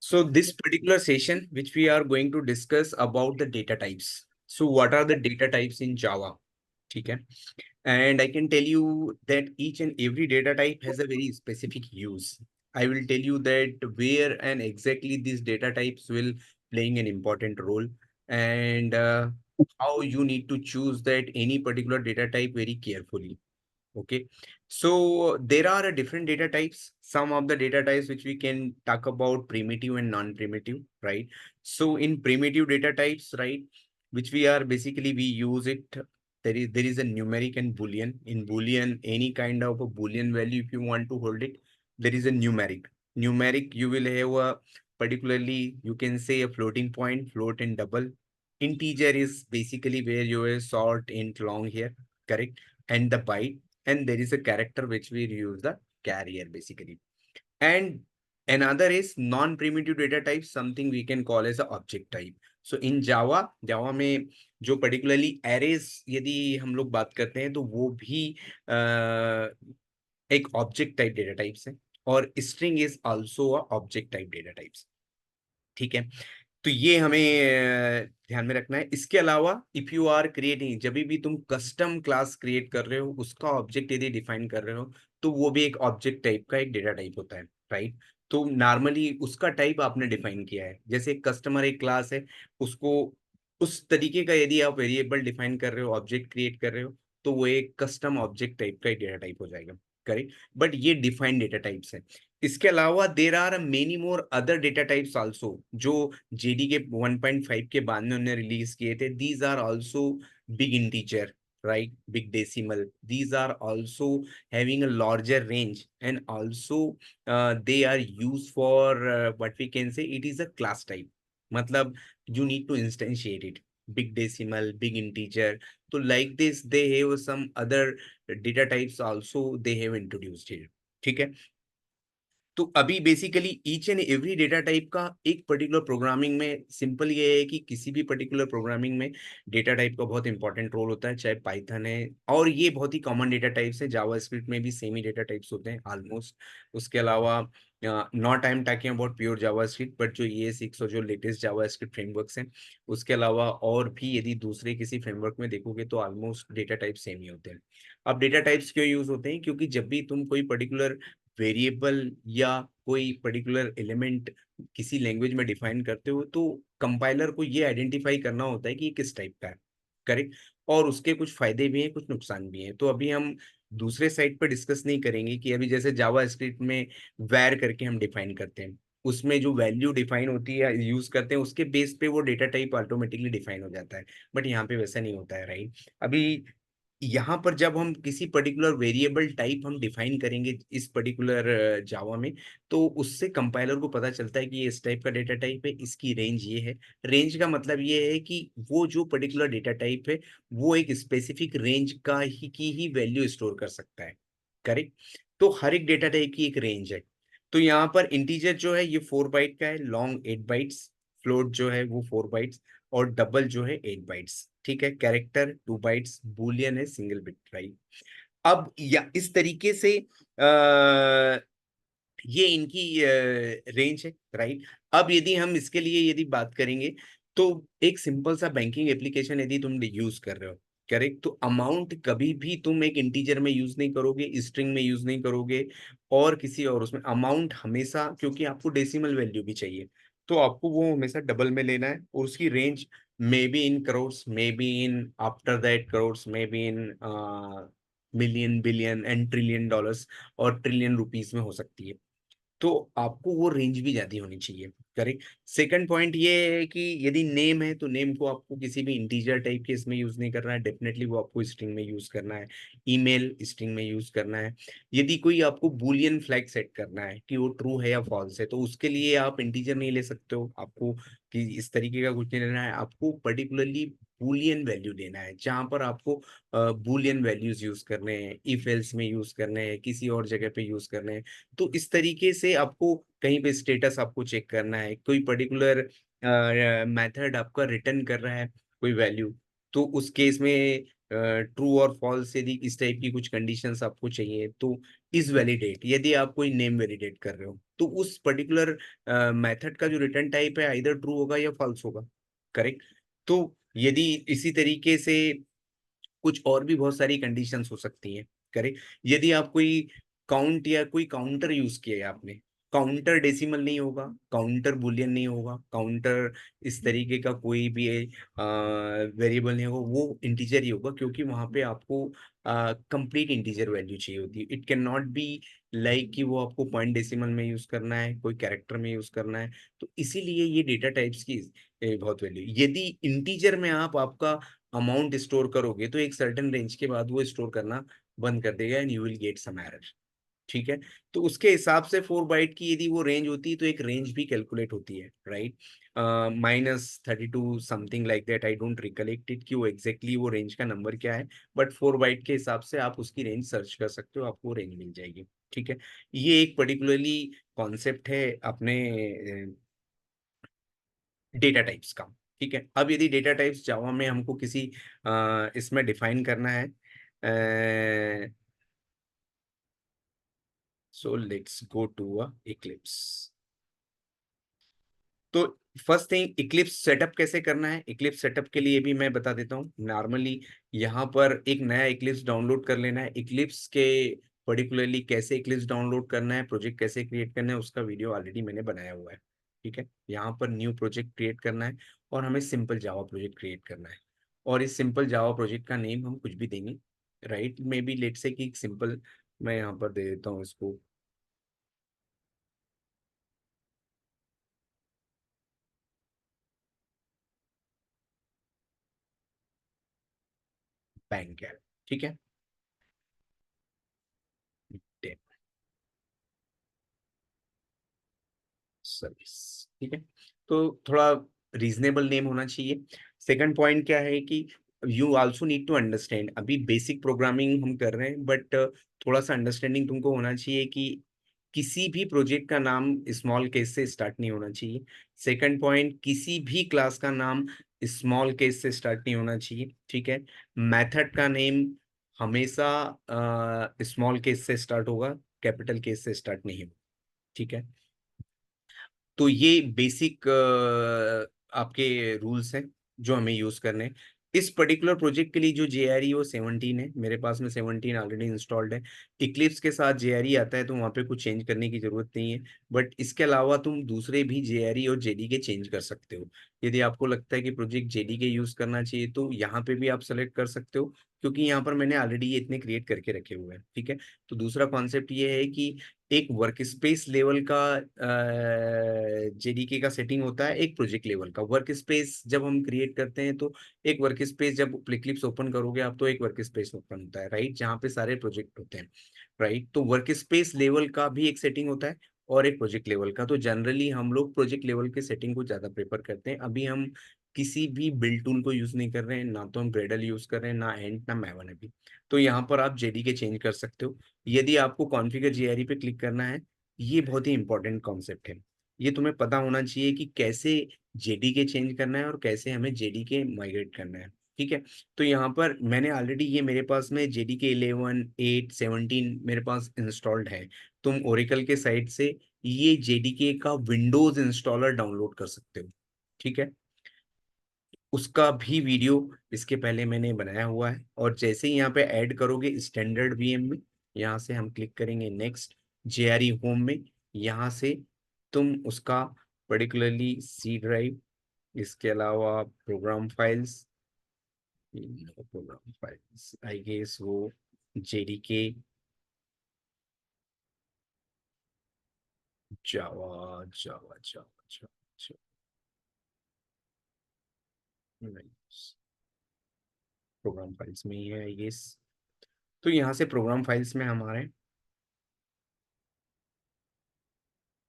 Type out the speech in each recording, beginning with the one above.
So this particular session, which we are going to discuss about the data types. So what are the data types in Java? Okay. And I can tell you that each and every data type has a very specific use. I will tell you that where and exactly these data types will playing an important role, and how you need to choose that any particular data type very carefully. Okay, so there are different data types. Some of the data types which we can talk about primitive and non-primitive, right? So in primitive data types, right, which we are basically we use it. There is a numeric and boolean. In boolean, any kind of a boolean value, if you want to hold it, there is a numeric. Numeric, you will have a particularly you can say a floating point, float and double. Integer is basically where you have short, int, long here, correct? And the byte, and there is a character which we use the carrier basically. And another is non-primitive data type, something we can call as a object type. So in जावा में जो particularly arrays यदि हम लोग बात करते हैं तो वो भी एक object type data types है, और string is also a object type data types. ठीक है, तो ये हमें ध्यान में रखना है। इसके अलावा इफ यू आर क्रिएटिंग, जब भी तुम कस्टम क्लास क्रिएट कर रहे हो, उसका ऑब्जेक्ट यदि डिफाइन कर रहे हो, तो वो भी एक ऑब्जेक्ट टाइप का एक डेटा टाइप होता है, राइट? तो नॉर्मली उसका टाइप आपने डिफाइन किया है, जैसे कस्टमर एक क्लास है, उसको उस तरीके का यदि आप वेरिएबल डिफाइन कर रहे हो, ऑब्जेक्ट क्रिएट कर रहे हो, तो वो एक कस्टम ऑब्जेक्ट टाइप का एक डेटा टाइप हो जाएगा, करेक्ट? बट ये डिफाइंड डेटा टाइप्स है। इसके अलावा there are many more other data types also, जो जेडी के 1.5 के बाद में उन्होंने रिलीज किए थे। These are also big integer, right? Big decimal. These are also having a larger range, and also they are used for what we can say it is a class type. मतलब you need to instantiate it. Big decimal, big integer. So like this, they have some other data types also they have introduced here. ठीक है, तो अभी basically each and every data type का एक particular programming में simple ये है कि किसी भी पर्टिकुलर प्रोग्रामिंग में डेटा टाइप का बहुत इंपॉर्टेंट रोल होता है, चाहे पाइथन है, और ये बहुत ही कॉमन डेटा टाइप्स है। जावास्क्रिप्ट में भी सेम ही डेटा टाइप्स होते हैं ऑलमोस्ट। उसके अलावा not I am talking about pure JavaScript, but जो ES6 और जो लेटेस्ट जावास्क्रिप्ट फ्रेमवर्क्स हैं, उसके अलावा और भी यदि दूसरे किसी फ्रेमवर्क में देखोगे तो ऑलमोस्ट डेटा टाइप सेम ही होते हैं। अब डेटा टाइप्स क्यों यूज होते हैं? क्योंकि जब भी तुम कोई पर्टिकुलर वेरिएबल या कोई पर्टिकुलर एलिमेंट किसी लैंग्वेज में डिफाइन करते हो, तो कंपाइलर को ये आइडेंटिफाई करना होता है कि ये किस टाइप का है, करेक्ट? और उसके कुछ फायदे भी हैं, कुछ नुकसान भी हैं। तो अभी हम दूसरे साइड पर डिस्कस नहीं करेंगे कि अभी जैसे जावा स्क्रिप्ट में वैर करके हम डिफाइन करते हैं, उसमें जो वैल्यू डिफाइन होती है यूज करते हैं, उसके बेस पे वो डेटा टाइप ऑटोमेटिकली डिफाइन हो जाता है। बट यहाँ पे वैसा नहीं होता है, राइट? अभी यहाँ पर जब हम किसी पर्टिकुलर वेरिएबल टाइप हम डिफाइन करेंगे इस पर्टिकुलर जावा में, तो उससे कंपाइलर को पता चलता है कि ये इस टाइप का डेटा टाइप है, इसकी रेंज ये है। रेंज का मतलब ये है कि वो जो पर्टिकुलर डेटा टाइप है, वो एक स्पेसिफिक रेंज का ही की ही वैल्यू स्टोर कर सकता है, करेक्ट? तो हर एक डेटा टाइप की एक रेंज है। तो यहाँ पर इंटीजर जो है ये 4 बाइट का है, लॉन्ग 8 बाइट्स, फ्लोट जो है वो 4 बाइट्स, और डबल जो है 8 बाइट्स। ठीक है, कैरेक्टर 2 बाइट्स, बुलियन है सिंगल बिट, राइट? अब या इस तरीके से ये इनकी रेंज है, राइट? अब यदि हम इसके लिए यदि बात करेंगे, तो एक सिंपल सा बैंकिंग एप्लीकेशन यदि तुम यूज कर रहे हो, करेक्ट, तो अमाउंट कभी भी तुम एक इंटीजर में यूज नहीं करोगे, स्ट्रिंग में यूज नहीं करोगे, और किसी और उसमें अमाउंट हमेशा, क्योंकि आपको डेसिमल वैल्यू भी चाहिए, तो आपको वो हमेशा डबल में लेना है, और उसकी range may be in crores, may be in after that crores, may be in million, billion and trillion dollars और ट्रिलियन रुपीस में हो सकती है। तो आपको वो रेंज भी ज्यादा होनी चाहिए, करेक्ट? सेकंड पॉइंट ये है कि यदि नेम है, तो नेम को आपको किसी भी इंटीजर टाइप के इसमें यूज नहीं करना है, डेफिनेटली वो आपको स्ट्रिंग में यूज करना है। ईमेल स्ट्रिंग में यूज करना है। यदि कोई आपको बूलियन फ्लैग सेट करना है कि वो ट्रू है या फॉल्स है, तो उसके लिए आप इंटीजर नहीं ले सकते हो, आपको कि इस तरीके का कुछ नहीं लेना है, आपको पर्टिकुलरली बूलियन वैल्यू देना है, जहां पर आपको बूलियन वैल्यूज यूज करने हैं, इफ एल्स में यूज करने हैं, किसी और जगह पे यूज करने हैं। तो इस तरीके से आपको कहीं पे स्टेटस आपको चेक करना है, कोई पर्टिकुलर मेथड आपका रिटर्न कर रहा है कोई वैल्यू, तो उस केस में ट्रू और फॉल्स यदि इस टाइप की कुछ कंडीशंस आपको चाहिए, तो इज वैलिडेट, यदि आप कोई नेम वैलिडेट कर रहे हो तो उस पर्टिकुलर मेथड का जो रिटर्न टाइप है आइदर ट्रू होगा या फॉल्स होगा, करेक्ट। तो यदि इसी तरीके से कुछ और भी बहुत सारी कंडीशंस हो सकती हैं, करेक्ट। यदि आप कोई काउंट या कोई काउंटर यूज किया है आपने, काउंटर डेसिमल नहीं होगा, काउंटर बुलियन नहीं होगा, काउंटर इस तरीके का कोई भी वेरिएबल नहीं होगा, वो इंटीजर ही होगा, क्योंकि वहां पे आपको कंप्लीट इंटीजर वैल्यू चाहिए होती है। It can not be like कि वो आपको पॉइंट डेसिमल में यूज करना है, कोई कैरेक्टर में यूज करना है। तो इसीलिए ये डेटा टाइप्स की बहुत वैल्यू। यदि इंटीजर में आप आपका अमाउंट स्टोर करोगे तो एक सर्टेन रेंज के बाद वो स्टोर करना बंद कर देगा and you will get some error, ठीक है। तो उसके हिसाब से 4 बाइट की यदि वो रेंज होती है तो एक रेंज भी कैलकुलेट होती है, right. -32 something like that, I don't recollect it कि वो एग्जैक्टली वो रेंज का नंबर क्या है, बट 4 बाइट के हिसाब से आप उसकी रेंज सर्च कर सकते हो, आपको रेंज मिल जाएगी, ठीक है। ये एक पर्टिकुलरली कॉन्सेप्ट है अपने डेटा टाइप्स का, ठीक है। अब यदि डेटा टाइप्स जावा में हमको किसी इसमें डिफाइन करना है, so let's go to Eclipse. तो फर्स्ट थिंग, इक्लिप्स सेटअप कैसे करना है। इक्लिप्स सेटअप के लिए भी मैं बता देता हूँ। नॉर्मली यहाँ पर एक नया इक्लिप्स डाउनलोड कर लेना है। इक्लिप्स के पर्टिकुलरली कैसे इक्लिप्स डाउनलोड करना है, प्रोजेक्ट कैसे क्रिएट करना है, उसका वीडियो ऑलरेडी मैंने बनाया हुआ है, ठीक है। यहाँ पर न्यू प्रोजेक्ट क्रिएट करना है और हमें सिंपल जावा प्रोजेक्ट क्रिएट करना है। और इस सिंपल जावा प्रोजेक्ट का नेम हम कुछ भी देंगे, राइट। मे बी लेट से कि सिंपल, मैं यहाँ पर दे देता हूँ इसको बैंक है, ठीक है। सर्विस, ठीक है। तो थोड़ा रीजनेबल नेम होना चाहिए। सेकंड पॉइंट क्या है कि you also need to understand, अभी बेसिक प्रोग्रामिंग हम कर रहे हैं बट थोड़ा सा अंडरस्टैंडिंग तुमको होना चाहिए कि किसी भी प्रोजेक्ट का नाम स्मॉल केस से स्टार्ट नहीं होना चाहिए। सेकंड पॉइंट, किसी भी क्लास का नाम स्मॉल केस से स्टार्ट नहीं होना चाहिए, ठीक है। मेथड का नेम हमेशा स्मॉल केस से स्टार्ट होगा, कैपिटल केस से स्टार्ट नहीं होगा, ठीक है। तो ये बेसिक आपके रूल्स हैं जो हमें यूज करने हैं। इस पर्टिकुलर प्रोजेक्ट के लिए जो JRE वो 17 है, मेरे पास में 17 ऑलरेडी इंस्टॉल्ड है। इक्लिप्स के साथ JRE आता है तो वहाँ पे कुछ चेंज करने की जरूरत नहीं है। बट इसके अलावा तुम दूसरे भी JRE और JDK चेंज कर सकते हो। यदि आपको लगता है कि प्रोजेक्ट JDK यूज करना चाहिए तो यहाँ पे भी आप सेलेक्ट कर सकते हो, क्योंकि यहाँ पर मैंने ऑलरेडी ये इतने क्रिएट करके रखे हुए हैं, ठीक है। तो दूसरा कॉन्सेप्ट ये है कि एक वर्क स्पेस लेवल का JDK का सेटिंग होता है, एक प्रोजेक्ट लेवल का। वर्क स्पेस जब हम क्रिएट करते हैं तो एक वर्क स्पेस, जब क्लिप्स ओपन करोगे आप तो एक वर्क स्पेस ओपन होता है, राइट, जहाँ पे सारे प्रोजेक्ट होते हैं, राइट। तो वर्क स्पेस लेवल का भी एक सेटिंग होता है और एक प्रोजेक्ट लेवल का। तो जनरली हम लोग प्रोजेक्ट लेवल के सेटिंग को ज्यादा प्रेफर करते हैं। अभी हम किसी भी बिल्ड टूल को यूज नहीं कर रहे हैं, ना तो हम ग्रेडल यूज कर रहे हैं, ना एंड ना मैवन अभी। तो यहाँ पर आप JDK चेंज कर सकते हो। यदि आपको कॉन्फ़िगर JRE पे क्लिक करना है, ये बहुत ही इंपॉर्टेंट कॉन्सेप्ट है। ये तुम्हें पता होना चाहिए कि कैसे JDK चेंज करना है और कैसे हमें JDK माइग्रेट करना है, ठीक है। तो यहाँ पर मैंने ऑलरेडी, ये मेरे पास में JDK 11, 8, 17 मेरे पास इंस्टॉल्ड है। तुम ओरेकल के साइट से ये JDK का विंडोज इंस्टॉलर डाउनलोड कर सकते हो, ठीक है। उसका भी वीडियो इसके पहले मैंने बनाया हुआ है। और जैसे ही यहाँ पे ऐड करोगे स्टैंडर्ड VM में, यहाँ से हम क्लिक करेंगे नेक्स्ट, JRE होम में, यहाँ से तुम उसका पर्टिकुलरली C ड्राइव, इसके अलावा program files, program files I guess वो JDK Java Java Java Java program files में ही है आई गेस। तो यहाँ से प्रोग्राम फाइल्स में हमारे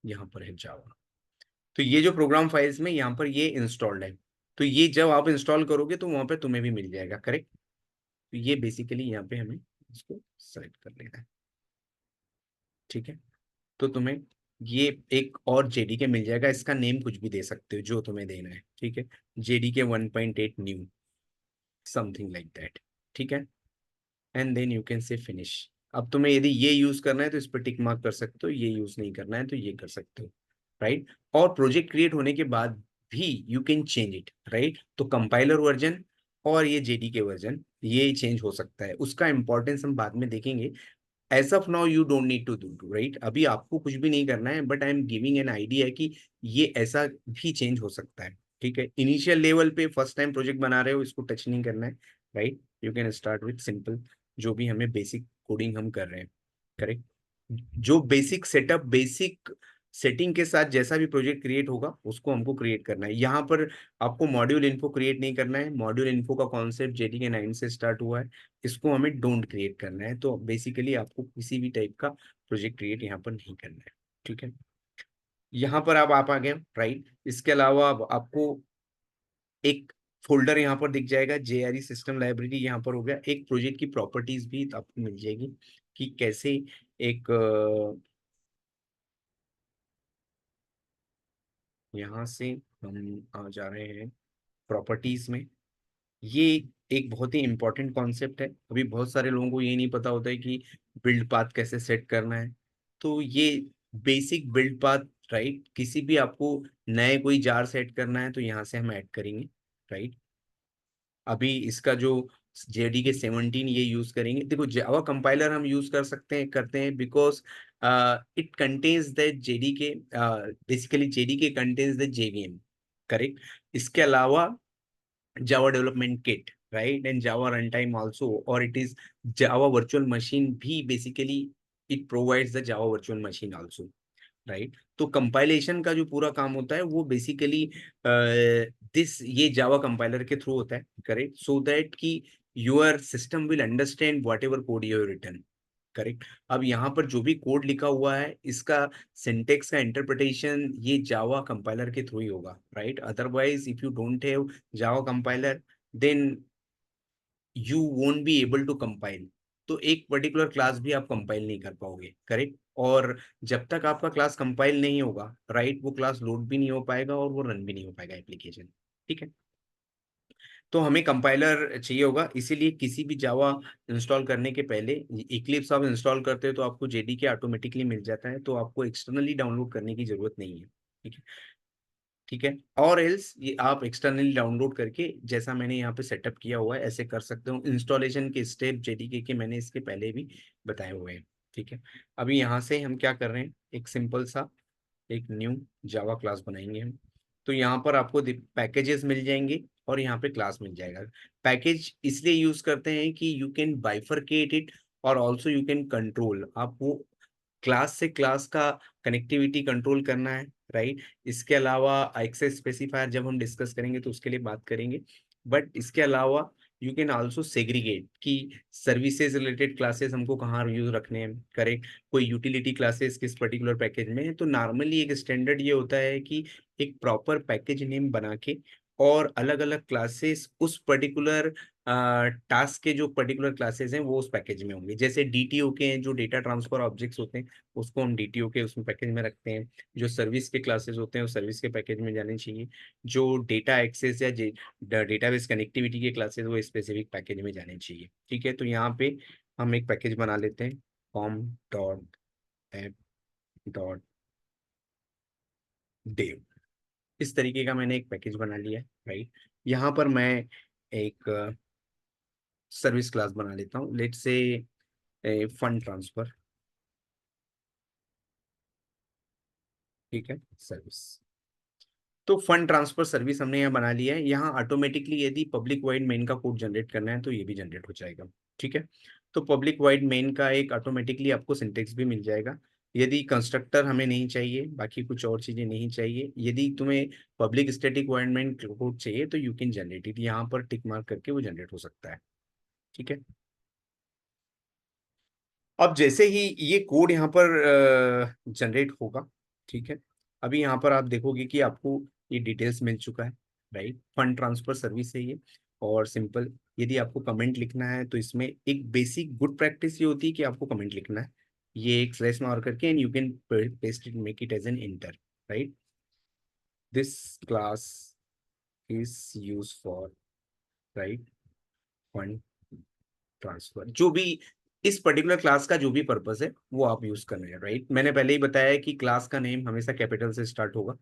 यहाँ पर है जावा। तो ये जो प्रोग्राम फाइल्स में यहाँ पर ये इंस्टॉल्ड है। तो ये जब आप इंस्टॉल करोगे तो वहां पे तुम्हें भी मिल जाएगा, करेक्ट। तो ये बेसिकली यहाँ पे हमें इसको सेलेक्ट कर लेना है, ठीक है। तो तुम्हें ये एक और JDK मिल जाएगा, इसका नेम कुछ भी दे सकते हो जो तुम्हें देना है, ठीक है। JDK 1.8 new, something like that, ठीक है। And then you can say finish. अब तुम्हें यदि ये यूज करना है तो इस पर टिक मार्क कर सकते हो, ये यूज नहीं करना है तो ये कर सकते हो, राइट। और प्रोजेक्ट क्रिएट होने के बाद भी you can change it, right. तो कंपाइलर वर्जन और ये जेडीके वर्जन ये चेंज हो सकता है, उसका इंपॉर्टेंस हम बाद में देखेंगे। As of now you don't need to do, right. अभी आपको कुछ भी नहीं करना है, but I am giving an idea कि ये ऐसा भी चेंज हो सकता है, ठीक है। इनिशियल लेवल पे फर्स्ट टाइम प्रोजेक्ट बना रहे हो, इसको टच नहीं करना है, right. You can start with simple, जो भी हमें बेसिक कोडिंग हम कर रहे हैं, करेक्ट। जो बेसिक सेटअप, बेसिक सेटिंग के साथ जैसा भी प्रोजेक्ट क्रिएट होगा उसको हमको क्रिएट करना है। यहाँ पर आपको मॉड्यूल इन्फो क्रिएट नहीं करना है, मॉड्यूल इन्फो का कॉन्सेप्ट जेडीके 9 से स्टार्ट हुआ है, इसको हमें डोंट क्रिएट करना है। तो बेसिकली आपको किसी भी टाइप का प्रोजेक्ट क्रिएट यहाँ पर नहीं करना है, ठीक है। यहाँ पर आप आ गए, राइट। इसके अलावा अब आपको एक फोल्डर यहाँ पर दिख जाएगा, जेआरई सिस्टम लाइब्रेरी यहाँ पर हो गया। एक प्रोजेक्ट की प्रॉपर्टीज भी आपको मिल जाएगी कि कैसे एक यहाँ से हम आ जा रहे हैं प्रॉपर्टीज में। ये एक बहुत ही इंपॉर्टेंट कॉन्सेप्ट है, अभी बहुत सारे लोगों को ये नहीं पता होता है कि बिल्ड पाथ कैसे सेट करना है। तो ये बेसिक बिल्ड पाथ, राइट। किसी भी आपको नए कोई जार सेट करना है तो यहाँ से हम ऐड करेंगे, राइट। अभी इसका जो जेडीके 17 ये यूज करेंगे। देखो जावा कंपाइलर हम यूज कर सकते हैं, करते हैं, because it contains the JDK, basically JDK contains the JVM, correct. इसके अलावा Java development kit, right, and Java runtime also, or it is Java virtual machine भी basically it provides the Java virtual machine also, right। तो compilation का जो पूरा काम होता है वो बेसिकली दिस ये जावा कंपाइलर के थ्रू होता है, करेक्ट, सो दैट कि your system will understand whatever code you have written, correct. अब यहाँ पर जो भी कोड लिखा हुआ है इसका सिंटेक्स का इंटरप्रिटेशन ये जावा कंपाइलर के थ्रू ही होगा, right. Otherwise if you don't have Java compiler then you won't be able to compile. तो एक पर्टिकुलर क्लास भी आप कंपाइल नहीं कर पाओगे, करेक्ट। और जब तक आपका क्लास कंपाइल नहीं होगा, राइट, वो क्लास लोड भी नहीं हो पाएगा और वो रन भी नहीं हो पाएगा एप्लीकेशन, ठीक है। तो हमें कंपाइलर चाहिए होगा, इसीलिए किसी भी जावा इंस्टॉल करने के पहले इक्लिप्स आप इंस्टॉल करते हो तो आपको जेडीके ऑटोमेटिकली मिल जाता है, तो आपको एक्सटर्नली डाउनलोड करने की जरूरत नहीं है, ठीक है। ठीक है, और एल्स ये आप एक्सटर्नली डाउनलोड करके जैसा मैंने यहाँ पे सेटअप किया हुआ है ऐसे कर सकते हो। इंस्टॉलेशन के स्टेप जेडीके के मैंने इसके पहले भी बताए हुए हैं, ठीक है। अभी यहाँ से हम क्या कर रहे हैं, एक सिंपल सा एक न्यू जावा क्लास बनाएंगे हम। तो यहाँ पर आपको पैकेजेस मिल जाएंगे और यहाँ पे क्लास मिल जाएगा। पैकेज इसलिए यूज करते हैं कि यू कैन बाइफरकेट इट और ऑल्सो यू कैन कंट्रोल, आप वो क्लास से क्लास का कनेक्टिविटी कंट्रोल करना है, राइट। इसके अलावा एक्सेस स्पेसिफायर जब हम डिस्कस करेंगे तो उसके लिए बात करेंगे। बट इसके अलावा यू कैन आल्सो सेग्रीगेट कि सर्विसेज रिलेटेड क्लासेस हमको कहाँ यूज रखने हैं, करेक्ट। कोई यूटिलिटी क्लासेस किस पर्टिकुलर पैकेज में है। तो नॉर्मली एक स्टैंडर्ड ये होता है कि एक प्रॉपर पैकेज नेम बना के और अलग अलग क्लासेस उस पर्टिकुलर टास्क के जो पर्टिकुलर क्लासेस हैं वो उस पैकेज में होंगे। जैसे डीटीओ के हैं जो डेटा ट्रांसफर ऑब्जेक्ट्स होते हैं, उसको हम डीटीओ के उसमें पैकेज में रखते हैं। जो सर्विस के क्लासेस होते हैं वो सर्विस के पैकेज में जाने चाहिए। जो डेटा एक्सेस या डेटाबेस कनेक्टिविटी के क्लासेस वो स्पेसिफिक पैकेज में जाने चाहिए, ठीक है। तो यहाँ पे हम एक पैकेज बना लेते हैं, com dot app dot dev. इस तरीके का मैंने एक पैकेज बना लिया है, राइट। यहाँ पर मैं एक सर्विस क्लास बना लेता हूँ, लेट्स से फंड ट्रांसफर, ठीक है, सर्विस। तो फंड ट्रांसफर सर्विस हमने यहाँ बना लिया है। यहाँ ऑटोमेटिकली यदि पब्लिक वाइड मेन का कोड जनरेट करना है तो ये भी जनरेट हो जाएगा, ठीक है। तो पब्लिक वाइड मेन का एक ऑटोमेटिकली आपको सिंटेक्स भी मिल जाएगा। यदि कंस्ट्रक्टर हमें नहीं चाहिए, बाकी कुछ और चीजें नहीं चाहिए, यदि तुम्हें public static wide main code चाहिए तो यू कैन जनरेट इट, यहाँ पर टिक मार्क करके वो जनरेट हो सकता है, ठीक है। अब जैसे ही ये कोड यहाँ पर जनरेट होगा, ठीक है, अभी यहाँ पर आप देखोगे कि आपको ये डिटेल्स मिल चुका है, राइट। फंड ट्रांसफर सर्विस है ये, और सिंपल यदि आपको कमेंट लिखना है तो इसमें एक बेसिक गुड प्रैक्टिस ये होती है कि आपको कमेंट लिखना है, ये एक स्लैश मार करके, and you can paste it, make it as an enter, right. This class is use for, right, fund transfer, जो भी इस पर्टिकुलर क्लास का जो भी पर्पस है वो आप यूज कर रहे हैं, राइट। मैंने पहले ही बताया है कि क्लास का नेम हमेशा कैपिटल से स्टार्ट होगा।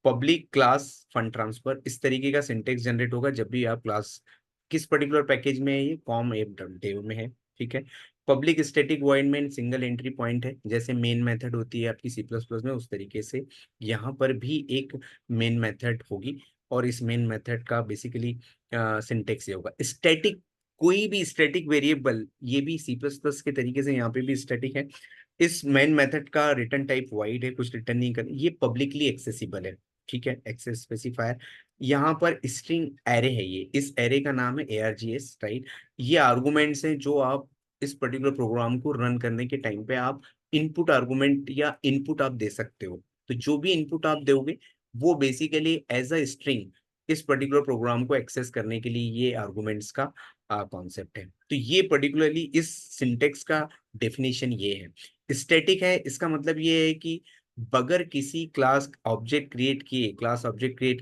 पब्लिक क्लास फंड ट्रांसफर, इस तरीके का सिंटेक्स जनरेट होगा जब भी आप क्लास, किस पर्टिकुलर पैकेज में है ये, कॉम एप डेव में है, ठीक है। पब्लिक स्टैटिक वॉइड में सिंगल एंट्री पॉइंट है, जैसे मेन मेथड होती है आपकी सी प्लस प्लस में, उस तरीके से यहाँ पर भी एक मेन मेथड होगी। और इस मेन मेथड का बेसिकली सिंटेक्स ये होगा स्टैटिक। कोई भी स्टैटिक वेरिएबल, ये भी सी प्लस प्लस के तरीके से यहाँ पे भी स्टैटिक है। इस मेन मेथड का रिटर्न टाइप वाइड है, कुछ रिटर्न नहीं कर, ये पब्लिकली एक्सेसिबल है, ठीक है। एक्सेस स्पेसिफायर, यहाँ पर स्ट्रिंग एरे है, ये इस एरे का नाम है ARGS, राइट। ये आर्गुमेंट्स हैं जो आप इस पर्टिकुलर प्रोग्राम को रन करने के टाइम पे आप इनपुट आर्गुमेंट या इनपुट आप दे सकते हो। तो जो भी इनपुट आप दोगे वो बेसिकली एज अ स्ट्रिंग इस पर्टिकुलर प्रोग्राम को एक्सेस करने के लिए ये आर्गुमेंट्स का कॉन्सेप्ट है। तो ये पर्टिकुलरली इस सिंटेक्स का डेफिनेशन ये है। स्टैटिक है, इसका मतलब ये है कि बगैर किसी क्लास ऑब्जेक्ट क्रिएट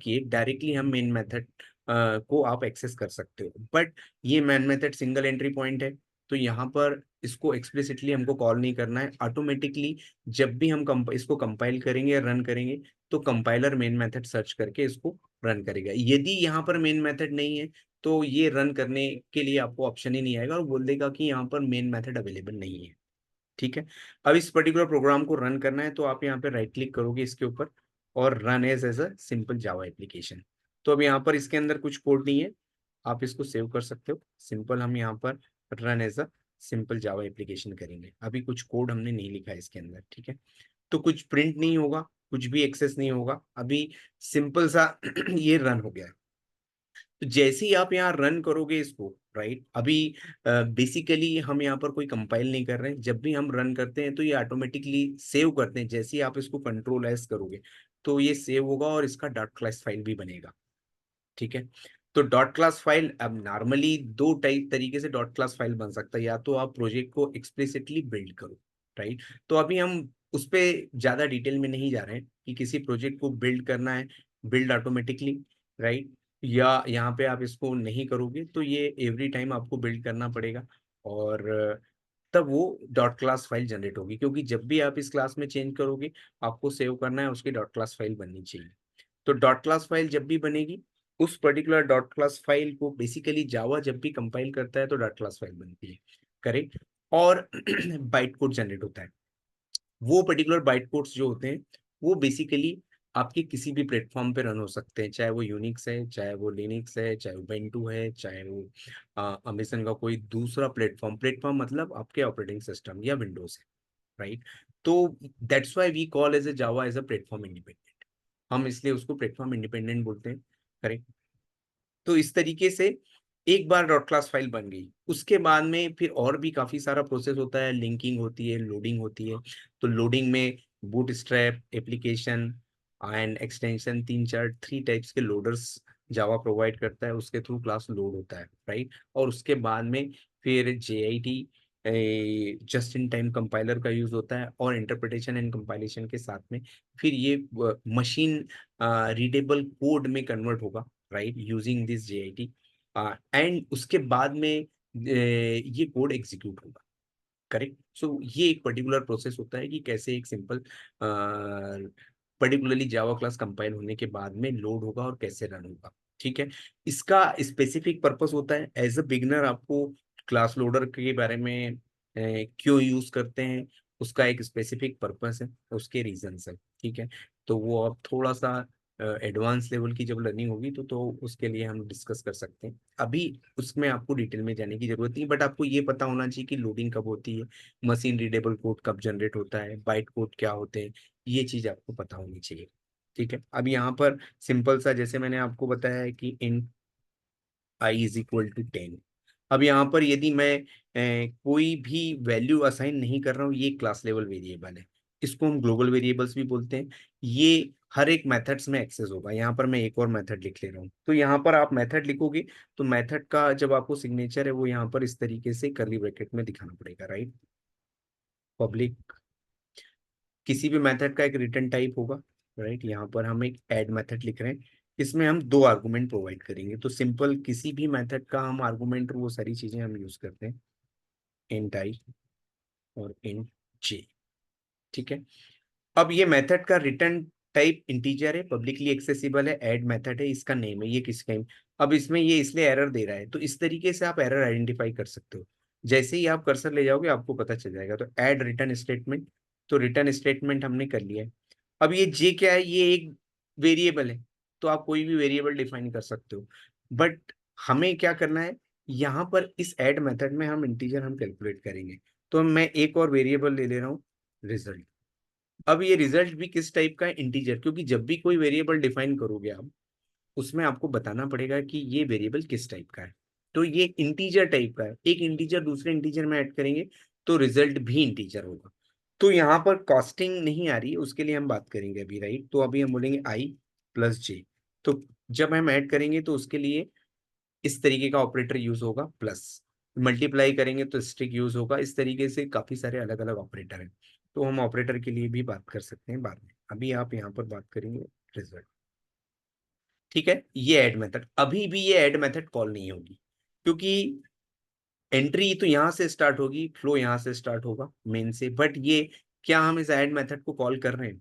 किए डायरेक्टली हम मेन मेथड को आप एक्सेस कर सकते हो। बट ये main method single entry point है, तो यहाँ पर इसको एक्सप्लिसिटली हमको कॉल नहीं करना है। ऑटोमेटिकली जब भी हम इसको कंपाइल करेंगे या रन करेंगे तो कंपाइलर मेन मेथड सर्च करके इसको रन करेगा। यदि यहाँ पर मेन मेथड नहीं है तो ये रन करने के लिए आपको ऑप्शन ही नहीं आएगा और बोल देगा कि यहाँ पर मेन मेथड अवेलेबल नहीं है, ठीक है। अब इस पर्टिकुलर प्रोग्राम को रन करना है तो आप यहाँ पे राइट क्लिक करोगे इसके ऊपर और run as a simple Java application. तो अब यहाँ पर इसके अंदर कुछ कोड नहीं है, आप इसको सेव कर सकते हो। सिंपल हम यहाँ पर run as a simple Java application करेंगे, अभी कुछ कोड हमने नहीं लिखा है इसके अंदर, ठीक है। तो कुछ प्रिंट नहीं होगा, कुछ भी एक्सेस नहीं होगा, अभी सिंपल सा ये रन हो गया है। तो जैसे ही आप यहाँ रन करोगे इसको, राइट, अभी बेसिकली हम यहाँ पर कोई कंपाइल नहीं कर रहे हैं। जब भी हम रन करते हैं तो ये ऑटोमेटिकली सेव करते हैं, जैसे ही आप इसको कंट्रोल S करोगे तो ये सेव होगा और इसका डॉट क्लास फाइल भी बनेगा, ठीक है। तो डॉट क्लास फाइल अब नॉर्मली दो टाइप तरीके से डॉट क्लास फाइल बन सकता है, या तो आप प्रोजेक्ट को एक्सप्लिसिटली बिल्ड करो, राइट। तो अभी हम उस पे ज्यादा डिटेल में नहीं जा रहे हैं कि किसी प्रोजेक्ट को बिल्ड करना है बिल्ड ऑटोमेटिकली, राइट, या यहाँ पे आप इसको नहीं करोगे तो ये एवरी टाइम आपको बिल्ड करना पड़ेगा। और तब वो डॉट क्लास फाइल जनरेट होगी, क्योंकि जब भी आप इस क्लास में चेंज करोगे आपको सेव करना है, उसकी डॉट क्लास फाइल बननी चाहिए। तो डॉट क्लास फाइल जब भी बनेगी उस पर्टिकुलर डॉट क्लास फाइल को बेसिकली जावा जब भी कंपाइल करता है तो डॉट क्लास फाइल बनती है, करेक्ट। और बाइट कोड जनरेट होता है। वो पर्टिकुलर बाइट कोड्स जो होते हैं वो बेसिकली आपके किसी भी प्लेटफॉर्म पे रन हो सकते हैं, चाहे वो यूनिक्स है, चाहे वो लिनक्स है, चाहे वो बेंटू है, चाहे वो अमेजन का कोई दूसरा प्लेटफॉर्म, प्लेटफॉर्म मतलब आपके ऑपरेटिंग सिस्टम या विंडोज है, राइट। तो that's why we call as a Java as a platform independent, हम इसलिए उसको प्लेटफॉर्म इंडिपेंडेंट बोलते हैं, करेक्ट। तो इस तरीके से एक बार डॉट क्लास फाइल बन गई उसके बाद में फिर और भी काफी सारा प्रोसेस होता है, लिंकिंग होती है, लोडिंग होती है। तो लोडिंग में बूटस्ट्रैप एप्लीकेशन एंड एक्सटेंशन, तीन चार थ्री टाइप्स के लोडर्स जावा प्रोवाइड करता है, उसके थ्रू क्लास लोड होता है, राइट। और उसके बाद में फिर JIT just in time compiler का यूज होता है, और इंटरप्रिटेशन एंड कंपाइलेशन के साथ में फिर ये मशीन रीडेबल कोड में कन्वर्ट होगा, right, using this JIT। And उसके बाद में ये कोड एग्जीक्यूट होगा, करेक्ट। सो ये एक पर्टिकुलर प्रोसेस होता है कि कैसे एक simple particularly Java class compile होने के बाद में लोड होगा और कैसे रन होगा, ठीक है। इसका स्पेसिफिक पर्पस होता है एज अ बिगनर आपको क्लास लोडर के बारे में क्यों यूज करते हैं, उसका एक स्पेसिफिक पर्पस है, उसके रीजंस है, ठीक है। तो वो अब थोड़ा सा एडवांस लेवल की जब लर्निंग होगी तो उसके लिए हम डिस्कस कर सकते हैं। अभी उसमें आपको डिटेल में जाने की जरूरत नहीं, बट आपको ये पता होना चाहिए कि लोडिंग कब होती है, मशीन रीडेबल कोड कब जनरेट होता है, बाइट कोड क्या होते हैं, ये चीज आपको पता होनी चाहिए, ठीक है। अब यहाँ पर सिंपल सा जैसे मैंने आपको बताया है कि int i = 10। अब यहाँ पर यदि मैं कोई भी वैल्यू असाइन नहीं कर रहा हूँ, ये क्लास लेवल वेरिएबल है, इसको हम ग्लोबल वेरिएबल्स भी बोलते हैं। ये हर एक मेथड्स में एक्सेस होगा। यहाँ पर मैं एक और मेथड लिख ले रहा हूँ, तो यहाँ पर आप मेथड लिखोगे तो मेथड का जब आपको सिग्नेचर है वो यहाँ पर इस तरीके से कर्ली ब्रैकेट में दिखाना पड़ेगा, राइट। पब्लिक किसी भी मेथड का एक रिटर्न टाइप होगा, राइट। यहाँ पर हम एक ऐड मेथड लिख रहे हैं, इसमें हम दो आर्गुमेंट प्रोवाइड करेंगे। तो सिंपल किसी भी मेथड का हम आर्गुमेंट वो सारी चीजें हम यूज करते हैं। इंट आई और इंट जे। ठीक है, अब ये मेथड का रिटर्न टाइप इंटीजर है, पब्लिकली एक्सेसिबल है, ऐड मेथड है, इसका नेम है, ये किसका है। अब इसमें ये इसलिए एरर दे रहा है, तो इस तरीके से आप एरर आइडेंटिफाई कर सकते हो। जैसे ही आप कर्सर ले जाओगे आपको पता चल जाएगा। तो ऐड रिटर्न स्टेटमेंट, तो रिटर्न स्टेटमेंट हमने कर लिया है। अब ये जे क्या है, ये एक वेरिएबल है, तो आप कोई भी वेरिएबल डिफाइन कर सकते हो। बट हमें क्या करना है, यहाँ पर इस ऐड मेथड में हम इंटीजर हम कैलकुलेट करेंगे। तो मैं एक और वेरिएबल ले ले रहा हूँ, रिजल्ट। अब ये रिजल्ट भी किस टाइप का है, इंटीजर, क्योंकि जब भी कोई वेरिएबल डिफाइन करोगे आप, उसमें आपको बताना पड़ेगा कि ये वेरिएबल किस टाइप का है। तो ये इंटीजर टाइप का है, एक इंटीजर दूसरे इंटीजर में ऐड करेंगे तो रिजल्ट भी इंटीजर होगा। तो यहाँ पर कॉस्टिंग नहीं आ रही है, उसके लिए हम बात करेंगे अभी, राइट। तो अभी हम बोलेंगे आई प्लस जे। तो जब हम ऐड करेंगे तो उसके लिए इस तरीके का ऑपरेटर यूज होगा, प्लस मल्टीप्लाई करेंगे तो स्ट्रिक यूज होगा। इस तरीके से काफी सारे अलग अलग ऑपरेटर हैं, तो हम ऑपरेटर के लिए भी बात कर सकते हैं बाद में। अभी आप यहाँ पर बात करेंगे रिजल्ट। ठीक है, ये ऐड मेथड, अभी भी ये ऐड मेथड कॉल नहीं होगी, क्योंकि एंट्री तो यहाँ से स्टार्ट होगी, फ्लो यहाँ से स्टार्ट होगा मेन से। बट ये क्या हम इस ऐड मेथड को कॉल कर रहे हैं,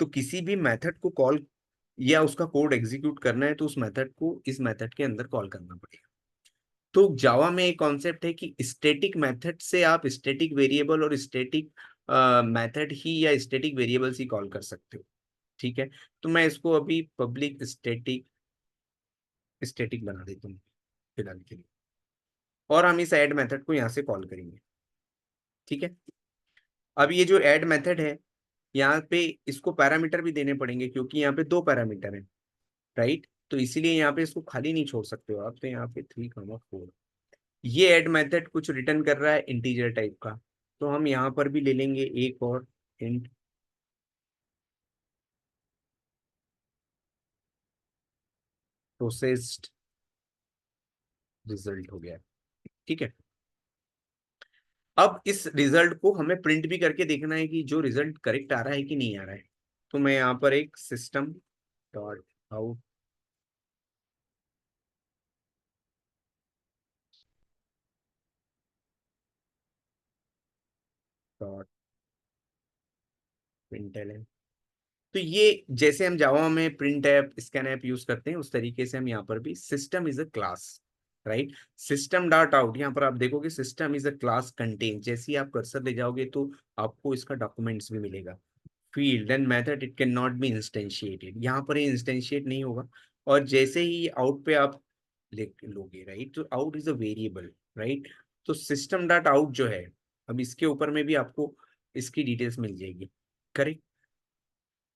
तो किसी भी मेथड को कॉल या उसका कोड एग्जीक्यूट करना है तो उस मेथड को इस मेथड के अंदर कॉल करना पड़ेगा। तो जावा में एक कॉन्सेप्ट है कि स्टैटिक मेथड से आप स्टैटिक वेरिएबल और स्टैटिक मेथड ही या स्टैटिक वेरिएबल्स ही कॉल कर सकते हो। ठीक है, तो मैं इसको अभी पब्लिक स्टैटिक स्टैटिक बना देता हूँ फिलहाल के लिए, और हम इस ऐड मेथड को यहाँ से कॉल करेंगे। ठीक है, अब ये जो ऐड मेथड है, यहाँ पे इसको पैरामीटर भी देने पड़ेंगे, क्योंकि यहाँ पे दो पैरामीटर हैं, राइट। तो इसीलिए यहाँ पे इसको खाली नहीं छोड़ सकते हो आप, तो यहाँ पे 3,4। ये ऐड मेथड कुछ रिटर्न कर रहा है इंटीजर टाइप का, तो हम यहाँ पर भी ले लेंगे एक और इंट प्रोसेस्ड रिजल्ट हो गया। ठीक है, अब इस रिजल्ट को हमें प्रिंट भी करके देखना है कि जो रिजल्ट करेक्ट आ रहा है कि नहीं आ रहा है। तो मैं यहाँ पर एक system dot out dot println, तो ये जैसे हम जावा में print F scan app use करते हैं, उस तरीके से हम यहाँ पर भी system is a class, right. System dot out, यहाँ पर आप देखोगे system is a class contain, जैसे ही आप कर्सर ले जाओगे तो आपको इसका डॉक्यूमेंट्स भी मिलेगा। Field and method it can not be instantiated, यहाँ पर ये इंस्टेंशिएट नहीं होगा। और जैसे ही आउट पे आप लोगे, राइट, तो out is a variable, right. तो सिस्टम डॉट आउट जो है, अब इसके ऊपर में भी आपको इसकी डिटेल्स मिल जाएगी, करेक्ट।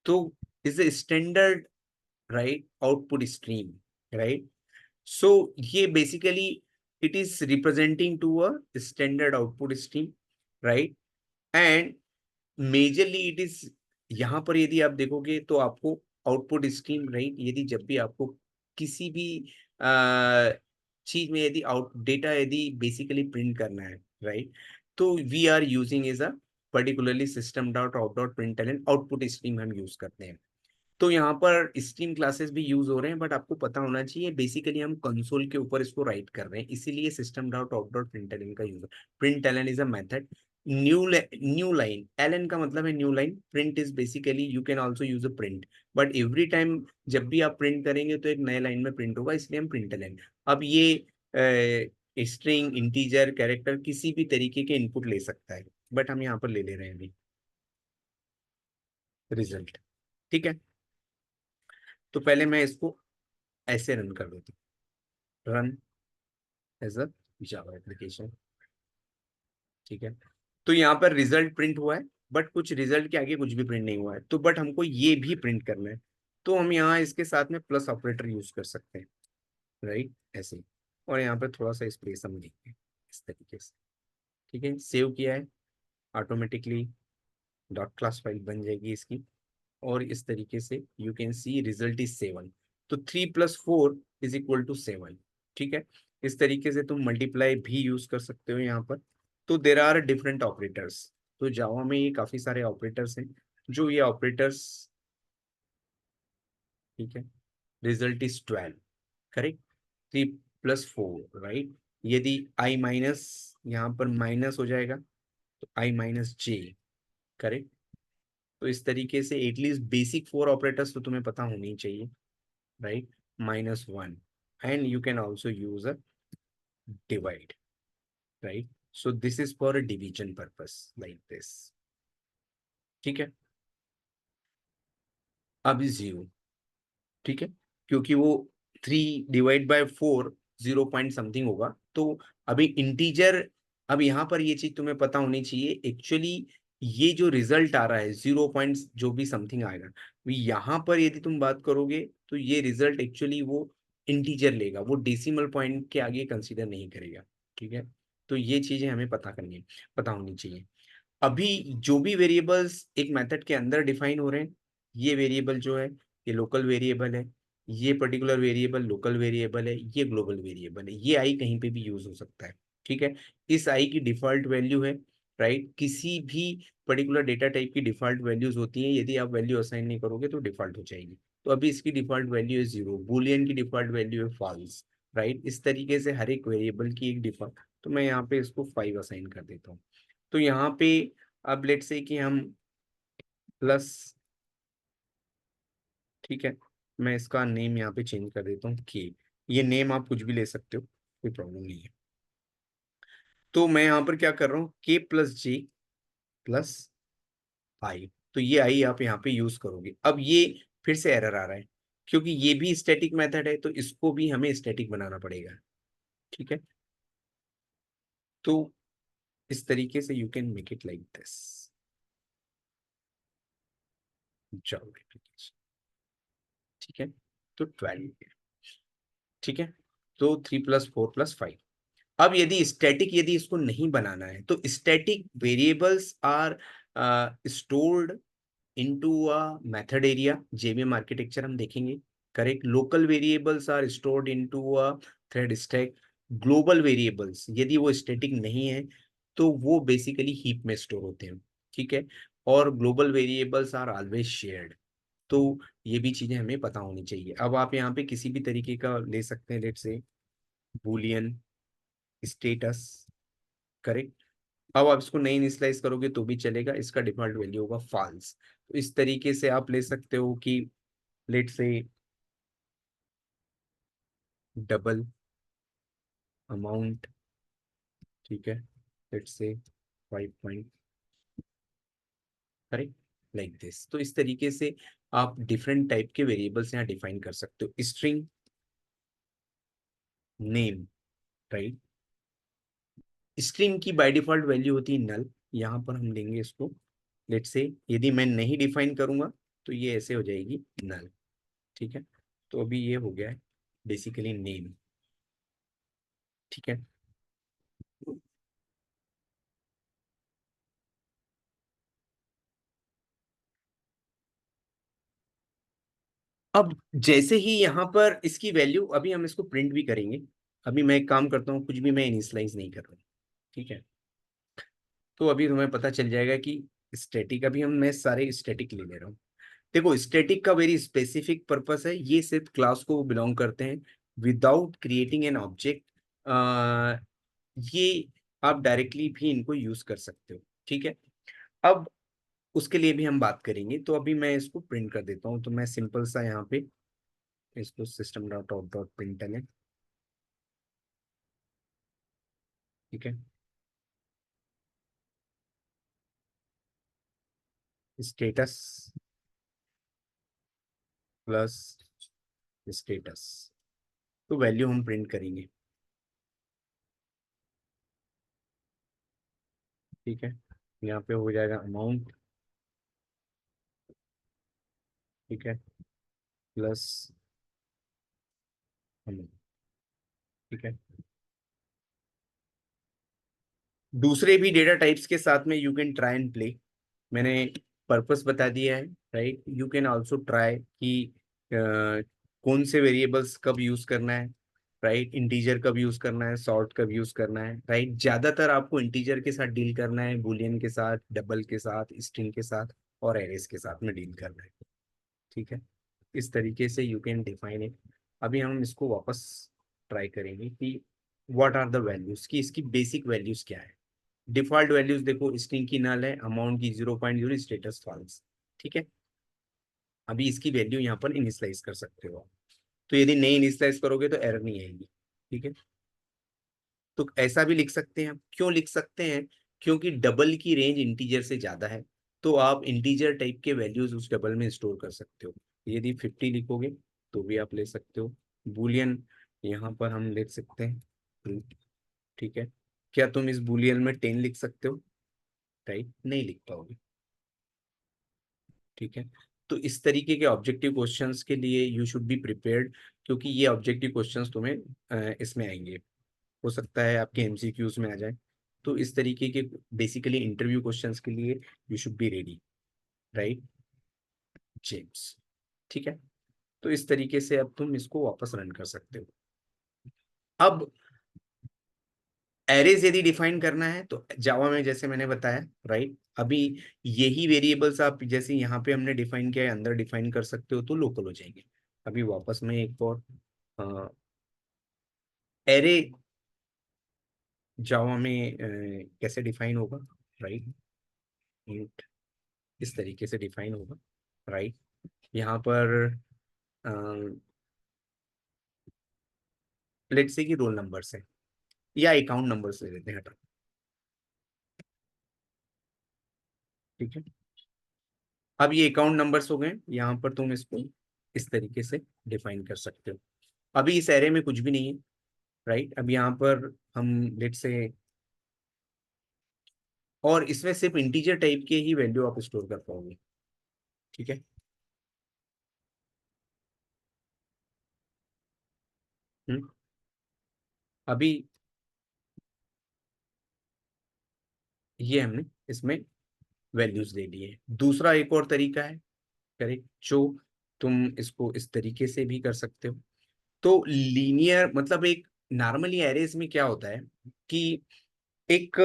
तो is a standard, right, output stream, right. So ये basically it is representing to a standard output stream, right. And majorly it is, यहाँ पर यदि आप देखोगे तो आपको आउटपुट स्ट्रीम, राइट, यदि जब भी आपको किसी भी चीज में यदि आउट डेटा यदि बेसिकली प्रिंट करना है, राइट, तो we are using is a particularly system dot out dot print output stream हम यूज करते हैं। तो यहाँ पर स्ट्रीम क्लासेस भी यूज हो रहे हैं, बट आपको पता होना चाहिए बेसिकली हम कंसोल के ऊपर इसको राइट कर रहे हैं, इसीलिए system dot out dot print का use. Print ln is a method. New line, ln का मतलब है new line, print is basically you can also use a print, but every time जब भी आप प्रिंट करेंगे तो एक नए लाइन में प्रिंट होगा, इसलिए हम प्रिंट एलन। अब ये स्ट्रिंग, इंटीजर, कैरेक्टर किसी भी तरीके के इनपुट ले सकता है, बट हम यहाँ पर ले ले रहे हैं अभी रिजल्ट। ठीक है, तो पहले मैं इसको ऐसे रन कर देता हूँ, run as a Java application. ठीक है, तो यहाँ पर रिजल्ट प्रिंट हुआ है, बट कुछ रिजल्ट के आगे कुछ भी प्रिंट नहीं हुआ है, तो बट हमको ये भी प्रिंट करना है, तो हम यहाँ इसके साथ में प्लस ऑपरेटर यूज कर सकते हैं, राइट, ऐसे ही। और यहाँ पर थोड़ा सा स्पेस हम देंगे इस तरीके से। ठीक है, सेव किया है, ऑटोमेटिकली डॉट क्लास फाइल बन जाएगी इसकी, और इस तरीके से you can see result is 7। तो 3+4 = 7। ठीक है, इस तरीके से तुम मल्टीप्लाई भी यूज कर सकते हो यहाँ पर। तो देर आर डिफरेंट ऑपरेटर्स, तो जावा में ये काफी सारे ऑपरेटर्स हैं, जो ये ऑपरेटर्स, ठीक है, रिजल्ट इज 12, करेक्ट। 3+4, राइट। यदि आई माइनस, यहाँ पर माइनस हो जाएगा, तो आई माइनस जे, करेक्ट। तो इस तरीके से एटलीस्ट बेसिक 4 ऑपरेटर्स तो तुम्हें पता होनी चाहिए, right. -1, and you can also use a divide, right. So this is for a division purpose like this, ठीक है। अभी 0, ठीक है, क्योंकि वो 3 divide by 4 zero point something होगा, तो अभी इंटीजर। अब यहाँ पर ये चीज तुम्हें पता होनी चाहिए, एक्चुअली ये जो रिजल्ट आ रहा है 0 पॉइंट जो भी समथिंग आएगा, यहाँ पर यदि तुम बात करोगे तो ये रिजल्ट एक्चुअली वो इंटीजर लेगा, वो डेसिमल पॉइंट के आगे कंसीडर नहीं करेगा, ठीक है। तो ये चीजें हमें पता करनी है, पता होनी चाहिए। अभी जो भी वेरिएबल्स एक मेथड के अंदर डिफाइन हो रहे हैं, ये वेरिएबल जो है ये लोकल वेरिएबल है, ये पर्टिकुलर वेरिएबल लोकल वेरिएबल है, ये ग्लोबल वेरिएबल है, ये आई कहीं पे भी यूज हो सकता है, ठीक है। इस आई की डिफॉल्ट वैल्यू है, राइट। किसी भी पर्टिकुलर डेटा टाइप की डिफॉल्ट वैल्यूज होती हैं, यदि आप वैल्यू असाइन नहीं करोगे तो डिफॉल्ट हो जाएगी। तो अभी इसकी डिफॉल्ट वैल्यू है 0, बूलियन की डिफॉल्ट वैल्यू है फॉल्स, राइट। इस तरीके से हर एक वेरिएबल की एक डिफॉल्ट, तो मैं यहाँ पे इसको 5 असाइन कर देता हूँ। तो यहाँ पे अब लेट से कि हम प्लस, ठीक है, मैं इसका नेम यहाँ पे चेंज कर देता हूँ के। ये नेम आप कुछ भी ले सकते हो, कोई प्रॉब्लम नहीं है। तो मैं यहाँ पर क्या कर रहा हूँ, के प्लस जे प्लस आई, तो ये आई आप यहाँ पे यूज करोगे। अब ये फिर से एरर आ रहा है, क्योंकि ये भी स्टैटिक मेथड है, तो इसको भी हमें स्टैटिक बनाना पड़ेगा, ठीक है। तो इस तरीके से you can make it like this. जाओ, ठीक है। तो 12, ठीक है। तो 3 + 4 + 5। अब यदि स्टैटिक, यदि इसको नहीं बनाना है, तो static variables are stored into a method area, JVM architecture हम देखेंगे, correct. Local variables are stored into a thread stack. Global variables यदि वो स्टैटिक नहीं है तो वो बेसिकली हीप में स्टोर होते हैं, ठीक है। और global variables are always shared. तो ये भी चीजें हमें पता होनी चाहिए। अब आप यहाँ पे किसी भी तरीके का ले सकते हैं, लेट से बूलियन स्टेटस, करेक्ट। अब आप इसको नहीं इनिशियलाइज करोगे तो भी चलेगा, इसका डिफॉल्ट वैल्यू होगा फॉल्स। तो इस तरीके से आप ले सकते हो कि लेट से डबल अमाउंट, ठीक है, लेट से 5 पॉइंट, करेक्ट, लाइक दिस। तो इस तरीके से आप डिफरेंट टाइप के वेरिएबल्स यहाँ डिफाइन कर सकते हो। String name, right. स्ट्रिंग की बाय डिफॉल्ट वैल्यू होती है नल, यहाँ पर हम लेंगे इसको, लेट से यदि मैं नहीं डिफाइन करूंगा तो ये ऐसे हो जाएगी नल, ठीक है। तो अभी ये हो गया है बेसिकली नेम, ठीक है। अब जैसे ही यहाँ पर इसकी वैल्यू, अभी हम इसको प्रिंट भी करेंगे। अभी मैं एक काम करता हूँ, कुछ भी मैं इनिशियलाइज नहीं कर रहा हूँ, ठीक है। तो अभी तुम्हें पता चल जाएगा कि स्टैटिक, अभी हम मैं सारे स्टैटिक ले ले रहा हूँ। देखो स्टैटिक का वेरी स्पेसिफिक पर्पस है, ये सिर्फ क्लास को बिलोंग करते हैं विदाउट क्रिएटिंग एन ऑब्जेक्ट। ये आप डायरेक्टली भी इनको यूज कर सकते हो, ठीक है। अब उसके लिए भी हम बात करेंगे, तो अभी मैं इसको प्रिंट कर देता हूँ। तो मैं सिंपल सा यहाँ पे इसको system dot out dot println, ठीक है, स्टेटस प्लस स्टेटस, तो वैल्यू हम प्रिंट करेंगे, ठीक है। यहाँ पे हो जाएगा अमाउंट, ठीक है, प्लस अमाउंट, ठीक है। दूसरे भी डेटा टाइप्स के साथ में you can try and play, मैंने पर्पस बता दिया है, right. You can also try कि कौन से वेरिएबल्स कब यूज करना है, राइट। इंटीजर कब यूज करना है, सॉर्ट कब यूज करना है, राइट। ज्यादातर आपको इंटीजर के साथ डील करना है, बुलियन के साथ, डबल के साथ, स्ट्रिंग के साथ और एरेस के साथ में डील करना है, ठीक है। इस तरीके से यू कैन डिफाइन इट। अभी हम इसको वापस ट्राई करेंगे कि व्हाट आर द वैल्यूज, की इसकी बेसिक वैल्यूज क्या है। डिफॉल्ट वैल्यूज देखो, स्ट्रिंग की नल है, अमाउंट की 0.0, स्टेटस फॉल्स। ठीक है, अभी इसकी वैल्यू यहाँ पर इनिशियलाइज कर सकते हो। तो यदि नहीं इनिशियलाइज करोगे तो एरर नहीं आएगी। ठीक है, तो ऐसा भी लिख सकते हैं। क्यों लिख सकते हैं? क्योंकि डबल की रेंज इंटीजर से ज्यादा है, तो आप इंटीजर टाइप के वैल्यूज उस डबल में स्टोर कर सकते हो। यदि 50 लिखोगे तो भी आप ले सकते हो। बुलियन यहाँ पर हम लिख सकते हैं ट्रू। ठीक है, क्या तुम इस बुलियन में 10 लिख सकते हो? राइट, नहीं लिख पाओगे। ठीक है, तो इस तरीके के ऑब्जेक्टिव क्वेश्चंस के लिए यू शुड बी प्रिपेयर्ड, क्योंकि ये ऑब्जेक्टिव क्वेश्चंस तुम्हें इसमें आएंगे। हो सकता है आपके एमसीक्यूज में आ जाए। तो इस तरीके के बेसिकली इंटरव्यू क्वेश्चंस के लिए you should be ready. Right James? ठीक है, तो इस तरीके से अब तुम इसको वापस रन कर सकते हो। अब एरेज यदि डिफाइन करना है तो जावा में जैसे मैंने बताया, राइट, अभी यही वेरिएबल्स आप जैसे यहाँ पे हमने डिफाइन किया है अंदर डिफाइन कर सकते हो, तो लोकल हो जाएंगे। अभी वापस में एक और एरे जावा में कैसे डिफाइन होगा, राइट, इंट इस तरीके से डिफाइन होगा। राइट, यहाँ पर लेट्स से कि रोल नंबर से या अकाउंट नंबर से लेते हैं, हटा। ठीक है, अब ये अकाउंट नंबर्स हो गए, यहाँ पर तुम इसको इस तरीके से डिफाइन कर सकते हो। अभी इस एरे में कुछ भी नहीं है। राइट, अब यहाँ पर हम लेट्स से, और इसमें सिर्फ इंटीजर टाइप के ही वैल्यू आप स्टोर कर पाओगे। ठीक है, हम्म, अभी ये हमने इसमें वैल्यूज दे दी है। दूसरा एक और तरीका है, करेक्ट, जो तुम इसको इस तरीके से भी कर सकते हो। तो लीनियर मतलब एक नॉर्मली एरेज में क्या होता है कि एक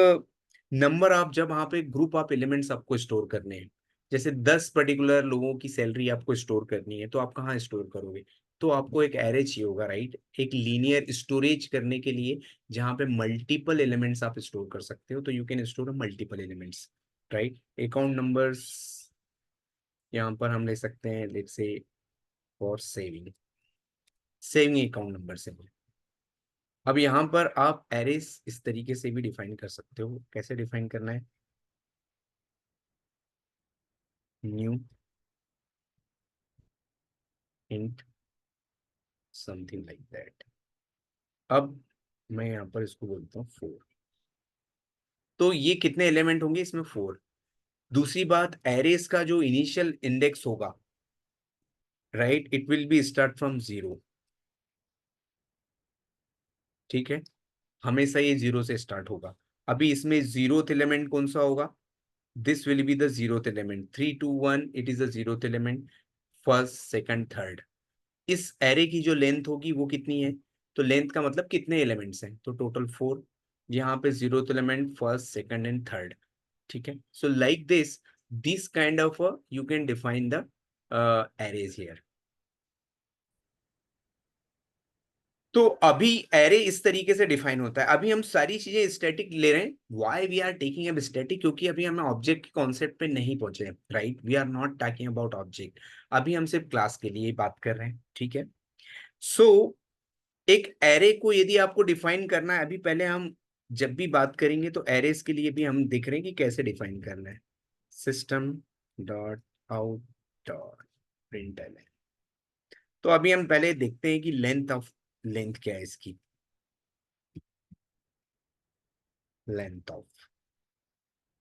नंबर, आप जब वहां पे ग्रुप ऑफ एलिमेंट्स आपको स्टोर करने हैं, जैसे 10 पर्टिकुलर लोगों की सैलरी आपको स्टोर करनी है, तो आप कहाँ स्टोर करोगे? तो आपको एक एरे चाहिए होगा, राइट, एक लीनियर स्टोरेज करने के लिए, जहां पे मल्टीपल एलिमेंट्स आप स्टोर कर सकते हो। तो you can store multiple elements. Right, account numbers यहाँ पर हम ले सकते हैं, let's say for saving, saving account number से। अब यहाँ पर आप एरेस इस तरीके से भी डिफाइन कर सकते हो। कैसे डिफाइन करना है? New int something like that. अब मैं यहाँ पर इसको बोलता हूँ 4। तो ये कितने एलिमेंट होंगे इसमें? 4। दूसरी बात, एरेस का जो इनिशियल इंडेक्स होगा, right, it will be start from 0। ठीक है, हमेशा ये 0 से स्टार्ट होगा। अभी इसमें जीरोथ एलिमेंट कौन सा होगा? This will be the zeroth element. 3 2 1, it is the zeroth element, first second third. इस एरे की जो लेंथ होगी वो कितनी है? तो लेंथ का मतलब कितने एलिमेंट्स हैं, तो टोटल 4। यहाँ पे zeroth element, first second and third. ठीक है, so like this kind of you can define the arrays here. तो अभी एरे इस तरीके से डिफाइन होता है। अभी हम सारी चीजें स्टैटिक ले रहे हैं। व्हाई वी आर टेकिंग अब स्टैटिक? क्योंकि अभी हमें ऑब्जेक्ट के कॉन्सेप्ट पे नहीं पहुंचे, right, we are not talking about object. अभी हम सिर्फ क्लास के लिए बात कर रहे हैं। ठीक है, सो एक एरे को यदि आपको डिफाइन करना है, अभी पहले हम जब भी बात करेंगे तो एरेस के लिए भी हम देख रहे हैं कि कैसे डिफाइन करना है। System dot out dot println. तो अभी हम पहले देखते हैं कि लेंथ क्या है इसकी। लेंथ ऑफ,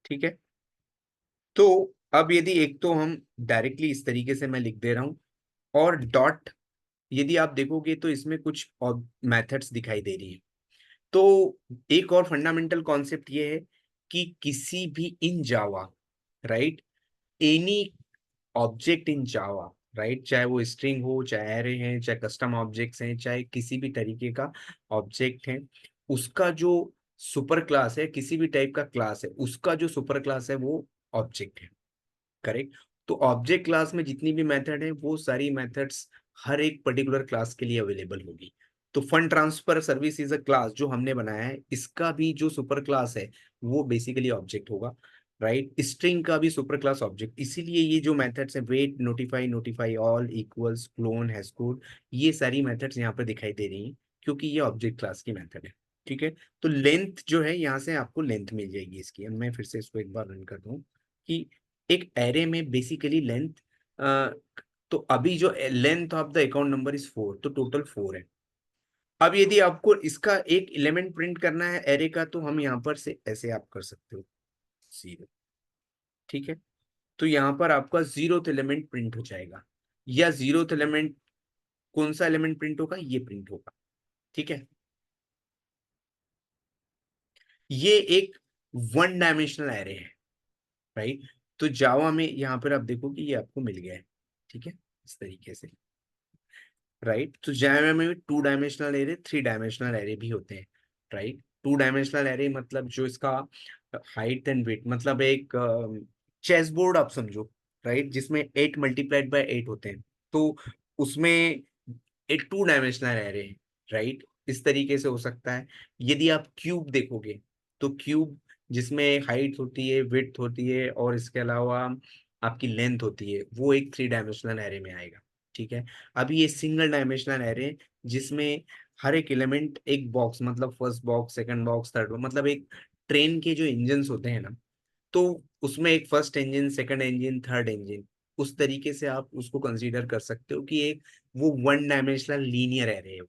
ठीक है, तो अब यदि एक तो हम डायरेक्टली इस तरीके से मैं लिख दे रहा हूं, और डॉट यदि आप देखोगे तो इसमें कुछ और मेथड्स दिखाई दे रही है। तो एक और फंडामेंटल कॉन्सेप्ट ये है कि किसी भी in Java, right, any object in Java, right, चाहे वो स्ट्रिंग हो, चाहे एरे है, चाहे कस्टम ऑब्जेक्ट्स हैं, चाहे किसी भी तरीके का ऑब्जेक्ट है, उसका जो सुपर क्लास है, किसी भी टाइप का क्लास है, उसका जो सुपर क्लास है वो ऑब्जेक्ट है। करेक्ट, तो ऑब्जेक्ट क्लास में जितनी भी मेथड है वो सारी मेथड्स हर एक पर्टिकुलर क्लास के लिए अवेलेबल होगी। तो fund transfer service is a class जो हमने बनाया है, इसका भी जो सुपर क्लास है वो बेसिकली ऑब्जेक्ट होगा, राइट। स्ट्रिंग का भी सुपर क्लास ऑब्जेक्ट, इसीलिए ये जो मेथड्स है wait, notify, notify all, equals, clone, hash code, ये सारी मेथड्स यहाँ पर दिखाई दे रही हैं क्योंकि ये ऑब्जेक्ट क्लास की मेथड है, ठीक है। तो लेंथ जो है यहाँ से आपको लेंथ मिल जाएगी इसकी। अब मैं फिर से इसको एक बार रन कर दूं कि एक एरे में बेसिकली लेंथ, तो अभी जो length of the account number is 4, तो टोटल 4 है। अब यदि आपको इसका एक एलिमेंट प्रिंट करना है एरे का, तो हम यहाँ पर से ऐसे आप कर सकते हो 0, ठीक है। तो यहाँ पर आपका 0th एलिमेंट प्रिंट हो जाएगा, या 0th एलिमेंट, कौन सा एलिमेंट प्रिंट होगा, ये प्रिंट होगा, ठीक है। ये एक वन डायमेंशनल एरे है, राइट। तो जावा में यहाँ पर आप देखो कि ये आपको मिल गया है, ठीक है, इस तरीके से, राइट। तो जावा में 2 डायमेंशनल एरे, 3 डायमेंशनल एरे भी होते हैं, राइट। 2 डायमेंशनल एरे मतलब जो इसका हाइट एंड वेट, मतलब एक चेस बोर्ड आप समझो, राइट, जिसमें 8 मल्टीप्लाइड बाय 8 होते हैं, तो उसमें एक 2 डायमेंशनल एरे है, राइट। इस तरीके से हो सकता है। यदि आप क्यूब देखोगे, तो क्यूब जिसमें हाइट होती है, विड्थ होती है, और इसके अलावा आपकी लेंथ होती है, वो एक 3 डायमेंशनल एरे में आएगा, ठीक है। अभी ये सिंगल डायमेंशनल एरे, जिसमें हर एक एलिमेंट एक बॉक्स, मतलब first box, second box, third box, मतलब एक ट्रेन के जो इंजन होते हैं ना, तो उसमें एक first engine, second engine, third engine, उस तरीके से आप उसको कंसीडर कर सकते हो कि एक वो वन डायमेंशनल लीनियर एरे है।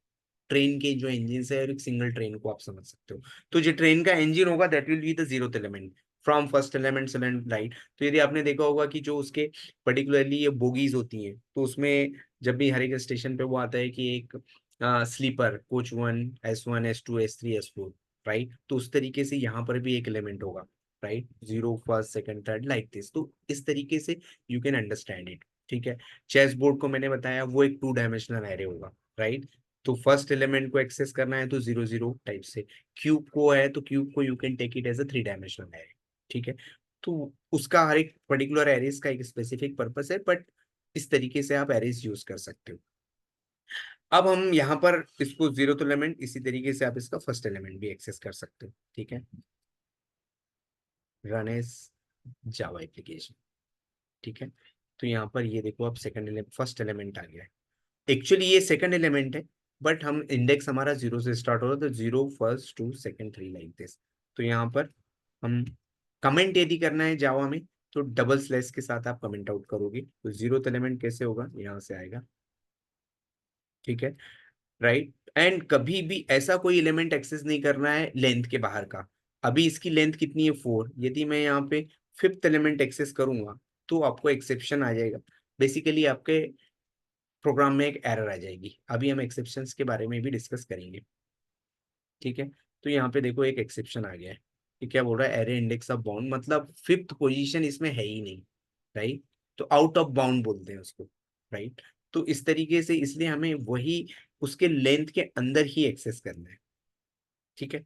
ट्रेन के जो इंजन है और एक सिंगल ट्रेन को आप समझ सकते हो। तो जो ट्रेन का इंजन होगा that will be the 0th element from first element second, right. तो यदि आपने देखा होगा कि जो उसके पर्टिकुलरली ये बोगीज होती हैं, तो उसमें जब भी हर एक स्टेशन पे वो आता है कि एक sleeper coach 1, S1, S2, S3, S4, right. तो उस तरीके से यहाँ पर भी एक एलिमेंट होगा, right, 0 first second third like this. तो इस तरीके से यू कैन अंडरस्टैंड इट, ठीक है। चेस बोर्ड को मैंने बताया वो एक 2 डायमेंशनल एरे होगा, राइट। तो फर्स्ट एलिमेंट को एक्सेस करना है तो 0 0 टाइप से, क्यूब को है तो क्यूब को you can take it as a 3 dimensional array, ठीक है। तो उसका हर एक पर्टिकुलर एरेज का एक स्पेसिफिक पर्पस है, बट इस तरीके से आप एरेज यूज कर सकते हो। अब हम यहाँ पर इसको 0th एलिमेंट, इसी तरीके से आप इसका फर्स्ट एलिमेंट भी एक्सेस कर सकते हो, ठीक है। रन एज जावा एप्लीकेशन, ठीक है। तो यहाँ पर ये देखो अब सेकंड एलिमेंट, फर्स्ट एलिमेंट आ गया है। एक्चुअली ये सेकंड एलिमेंट है, बट हम इंडेक्स हमारा 0 से स्टार्ट हो रहा है, तो 0 फर्स्ट 2 सेकंड 3 लाइक दिस। तो यहाँ पर हम कमेंट यदि करना है जावा में, तो डबल स्लैश के साथ आप कमेंट आउट करोगे, तो 0th एलिमेंट कैसे होगा, यहाँ से आएगा, ठीक है, राइट। एंड कभी भी ऐसा कोई एलिमेंट एक्सेस नहीं करना है लेंथ के बाहर का। अभी इसकी लेंथ कितनी है 4, यदि मैं यहाँ पे फिफ्थ एलिमेंट एक्सेस करूंगा, तो आपको एक्सेप्शन आ जाएगा, बेसिकली आपके प्रोग्राम में एक एरर आ जाएगी। अभी हम एक्सेप्शंस के बारे में भी डिस्कस करेंगे, ठीक है। तो यहाँ पे देखो एक एक्सेप्शन आ गया है कि क्या बोल रहा है, एरे इंडेक्स ऑफ बाउंड, मतलब फिफ्थ पोजीशन इसमें है ही नहीं, राइट। तो आउट ऑफ बाउंड बोलते हैं उसको, राइट। तो इस तरीके से, इसलिए हमें वही उसके लेंथ के अंदर ही एक्सेस करना है, ठीक है।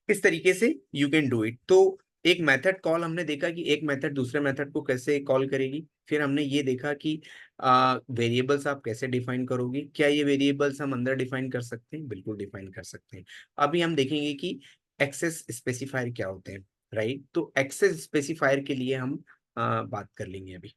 इस तरीके से यू कैन डू इट। तो एक मेथड कॉल हमने देखा कि एक मेथड दूसरे मेथड को कैसे कॉल करेगी। फिर हमने ये देखा कि वेरिएबल्स आप कैसे डिफाइन करोगे, क्या ये वेरिएबल्स हम अंदर डिफाइन कर सकते हैं, बिल्कुल डिफाइन कर सकते हैं। अभी हम देखेंगे कि एक्सेस स्पेसिफायर क्या होते हैं, राइट। तो एक्सेस स्पेसिफायर के लिए हम बात कर लेंगे अभी।